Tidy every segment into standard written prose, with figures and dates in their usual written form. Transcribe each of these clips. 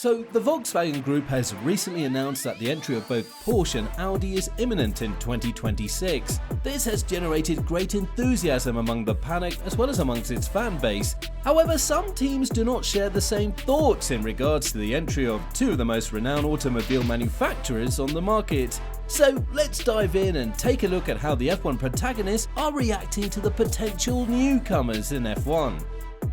So, the Volkswagen Group has recently announced that the entry of both Porsche and Audi is imminent in 2026. This has generated great enthusiasm among the Paddock as well as amongst its fan base. However, some teams do not share the same thoughts in regards to the entry of two of the most renowned automobile manufacturers on the market. So let's dive in and take a look at how the F1 protagonists are reacting to the potential newcomers in F1.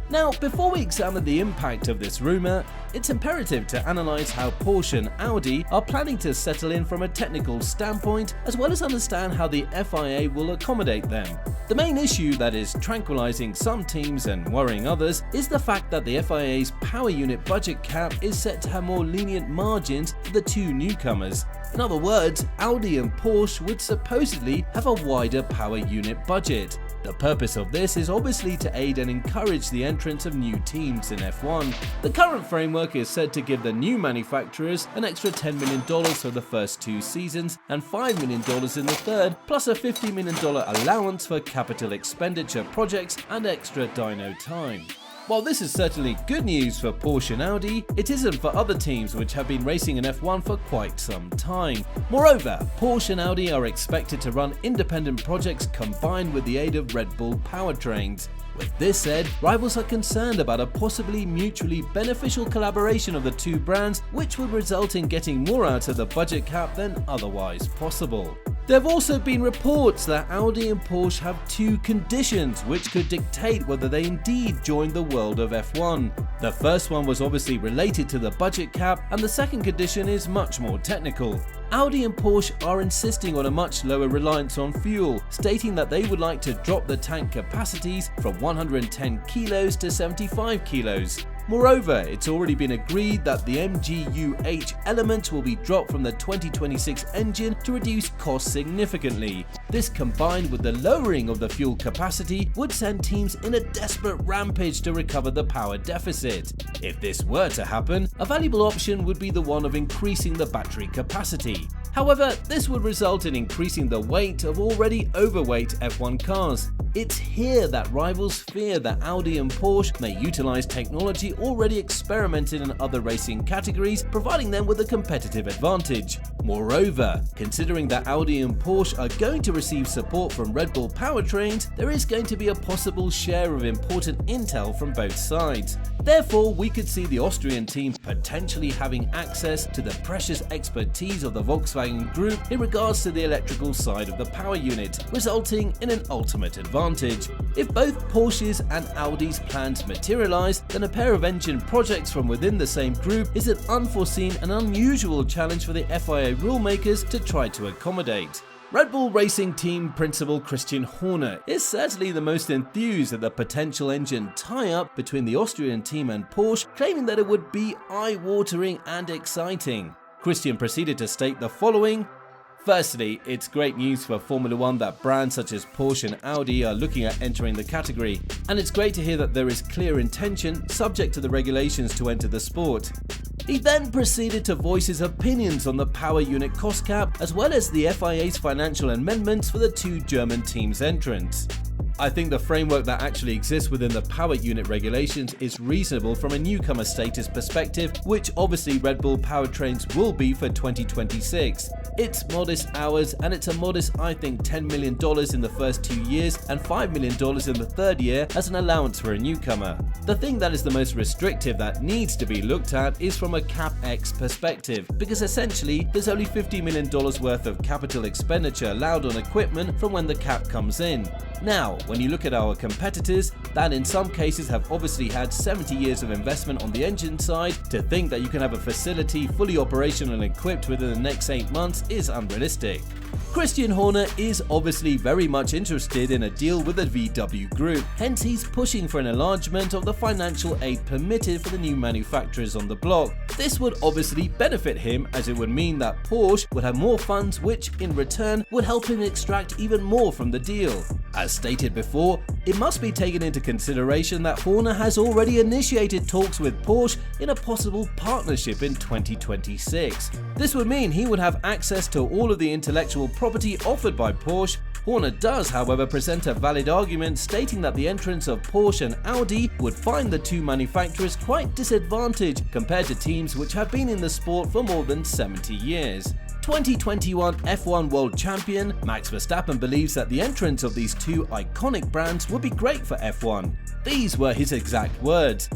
Now, before we examine the impact of this rumour, it's imperative to analyse how Porsche and Audi are planning to settle in from a technical standpoint, as well as understand how the FIA will accommodate them. The main issue that is tranquilising some teams and worrying others is the fact that the FIA's power unit budget cap is set to have more lenient margins for the two newcomers. In other words, Audi and Porsche would supposedly have a wider power unit budget. The purpose of this is obviously to aid and encourage the entrance of new teams in F1. The current framework is said to give the new manufacturers an extra $10 million for the first 2 seasons and $5 million in the third, plus a $50 million allowance for capital expenditure projects and extra dyno time. While this is certainly good news for Porsche and Audi, it isn't for other teams which have been racing in F1 for quite some time. Moreover, Porsche and Audi are expected to run independent projects combined with the aid of Red Bull powertrains. With this said, rivals are concerned about a possibly mutually beneficial collaboration of the two brands, which would result in getting more out of the budget cap than otherwise possible. There have also been reports that Audi and Porsche have 2 conditions which could dictate whether they indeed join the world of F1. The first one was obviously related to the budget cap, and the second condition is much more technical. Audi and Porsche are insisting on a much lower reliance on fuel, stating that they would like to drop the tank capacities from 110 kilos to 75 kilos. Moreover, it's already been agreed that the MGU-H element will be dropped from the 2026 engine to reduce costs significantly. This, combined with the lowering of the fuel capacity, would send teams in a desperate rampage to recover the power deficit. If this were to happen, a valuable option would be the one of increasing the battery capacity. However, this would result in increasing the weight of already overweight F1 cars. It's here that rivals fear that Audi and Porsche may utilize technology already experimented in other racing categories, providing them with a competitive advantage. Moreover, considering that Audi and Porsche are going to receive support from Red Bull powertrains, there is going to be a possible share of important intel from both sides. Therefore, we could see the Austrian team potentially having access to the precious expertise of the Volkswagen Group in regards to the electrical side of the power unit, resulting in an ultimate advantage. If both Porsches and Audi's plans materialize, then a pair of engine projects from within the same group is an unforeseen and unusual challenge for the FIA rulemakers to try to accommodate. Red Bull Racing Team principal Christian Horner is certainly the most enthused at the potential engine tie-up between the Austrian team and Porsche, claiming that it would be eye-watering and exciting. Christian proceeded to state the following: "Firstly, it's great news for Formula 1 that brands such as Porsche and Audi are looking at entering the category, and it's great to hear that there is clear intention, subject to the regulations, to enter the sport." He then proceeded to voice his opinions on the power unit cost cap, as well as the FIA's financial amendments for the 2 German teams' entrance. "I think the framework that actually exists within the power unit regulations is reasonable from a newcomer status perspective, which obviously Red Bull powertrains will be for 2026. It's modest hours, and it's a modest, I think, $10 million in the first 2 years and $5 million in the third year as an allowance for a newcomer. The thing that is the most restrictive that needs to be looked at is from a CapEx perspective, because essentially there's only $50 million worth of capital expenditure allowed on equipment from when the cap comes in. Now, when you look at our competitors, that in some cases have obviously had 70 years of investment on the engine side, to think that you can have a facility fully operational and equipped within the next 8 months is unrealistic." Christian Horner is obviously very much interested in a deal with the VW Group, hence he's pushing for an enlargement of the financial aid permitted for the new manufacturers on the block. This would obviously benefit him, as it would mean that Porsche would have more funds, which in return would help him extract even more from the deal. As stated before, it must be taken into consideration that Horner has already initiated talks with Porsche in a possible partnership in 2026. This would mean he would have access to all of the intellectual property offered by Porsche, Horner does, however, present a valid argument stating that the entrance of Porsche and Audi would find the two manufacturers quite disadvantaged compared to teams which have been in the sport for more than 70 years. 2021 F1 World Champion Max Verstappen believes that the entrance of these two iconic brands would be great for F1. These were his exact words.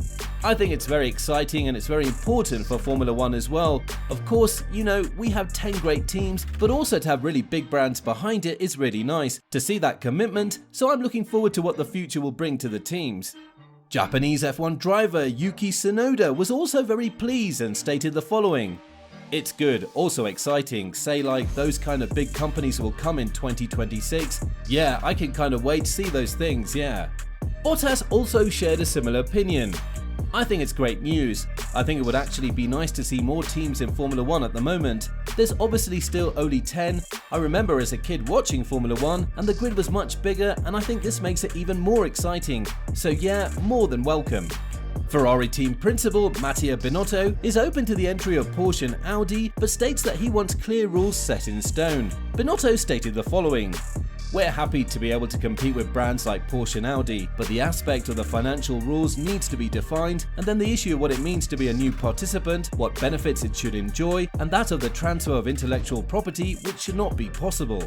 I think it's very exciting and it's very important for Formula 1 as well. Of course, you know, we have 10 great teams, but also to have really big brands behind it is really nice to see that commitment, so I'm looking forward to what the future will bring to the teams. Japanese F1 driver Yuki Tsunoda was also very pleased and stated the following: "It's good, also exciting, say like those kind of big companies will come in 2026. Yeah, I can kind of wait to see those things, yeah." Bottas also shared a similar opinion. "I think it's great news. I think it would actually be nice to see more teams in Formula 1 at the moment. There's obviously still only 10. I remember as a kid watching Formula 1 and the grid was much bigger, and I think this makes it even more exciting. So yeah, more than welcome." Ferrari team principal Mattia Binotto is open to the entry of Porsche and Audi, but states that he wants clear rules set in stone. Binotto stated the following: "We're happy to be able to compete with brands like Porsche and Audi, but the aspect of the financial rules needs to be defined, and then the issue of what it means to be a new participant, what benefits it should enjoy, and that of the transfer of intellectual property, which should not be possible."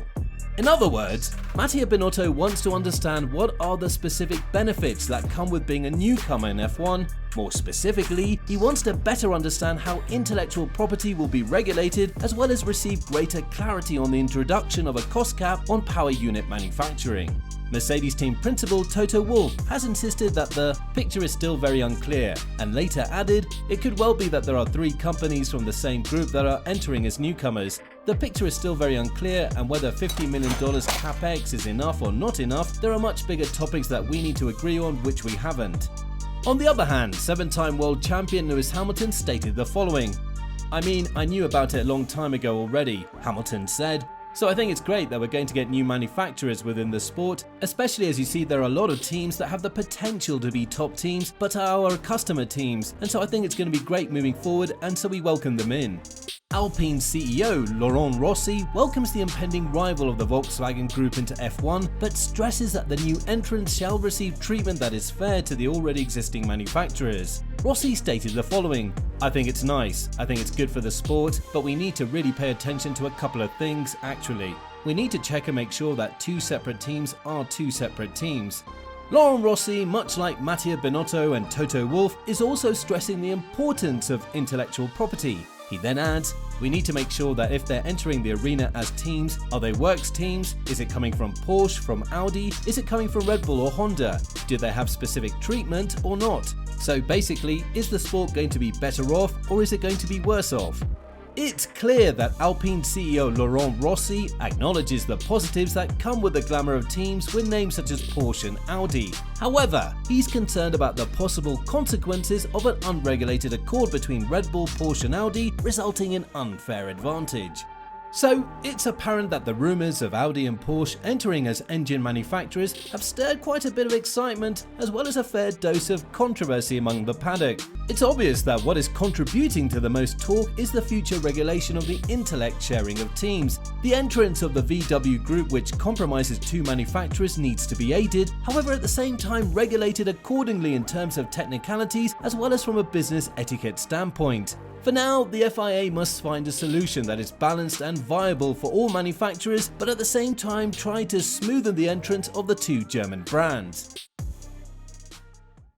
In other words, Mattia Binotto wants to understand what are the specific benefits that come with being a newcomer in F1. More specifically, he wants to better understand how intellectual property will be regulated, as well as receive greater clarity on the introduction of a cost cap on power unit manufacturing. Mercedes team principal Toto Wolff has insisted that the picture is still very unclear, and later added, "It could well be that there are 3 companies from the same group that are entering as newcomers. The picture is still very unclear, and whether $50 million capex is enough or not enough, there are much bigger topics that we need to agree on which we haven't." On the other hand, 7-time world champion Lewis Hamilton stated the following: "I mean, I knew about it a long time ago already," Hamilton said. "So I think it's great that we're going to get new manufacturers within the sport, especially as you see there are a lot of teams that have the potential to be top teams but are our customer teams, and so I think it's going to be great moving forward, and so we welcome them in." Alpine CEO Laurent Rossi welcomes the impending rival of the Volkswagen Group into F1, but stresses that the new entrants shall receive treatment that is fair to the already existing manufacturers. Rossi stated the following: "I think it's nice, I think it's good for the sport, but we need to really pay attention to a couple of things actually. We need to check and make sure that 2 separate teams are 2 separate teams." Laurent Rossi, much like Mattia Binotto and Toto Wolff, is also stressing the importance of intellectual property. He then adds, "We need to make sure that if they're entering the arena as teams, are they works teams? Is it coming from Porsche, from Audi? Is it coming from Red Bull or Honda? Do they have specific treatment or not? So basically, is the sport going to be better off or is it going to be worse off?" It's clear that Alpine CEO Laurent Rossi acknowledges the positives that come with the glamour of teams with names such as Porsche and Audi. However, he's concerned about the possible consequences of an unregulated accord between Red Bull, Porsche and Audi, resulting in unfair advantage. So, it's apparent that the rumours of Audi and Porsche entering as engine manufacturers have stirred quite a bit of excitement, as well as a fair dose of controversy among the paddock. It's obvious that what is contributing to the most talk is the future regulation of the intellect sharing of teams. The entrance of the VW Group, which compromises 2 manufacturers, needs to be aided, however at the same time regulated accordingly in terms of technicalities as well as from a business etiquette standpoint. For now, the FIA must find a solution that is balanced and viable for all manufacturers, but at the same time try to smoothen the entrance of the 2 German brands.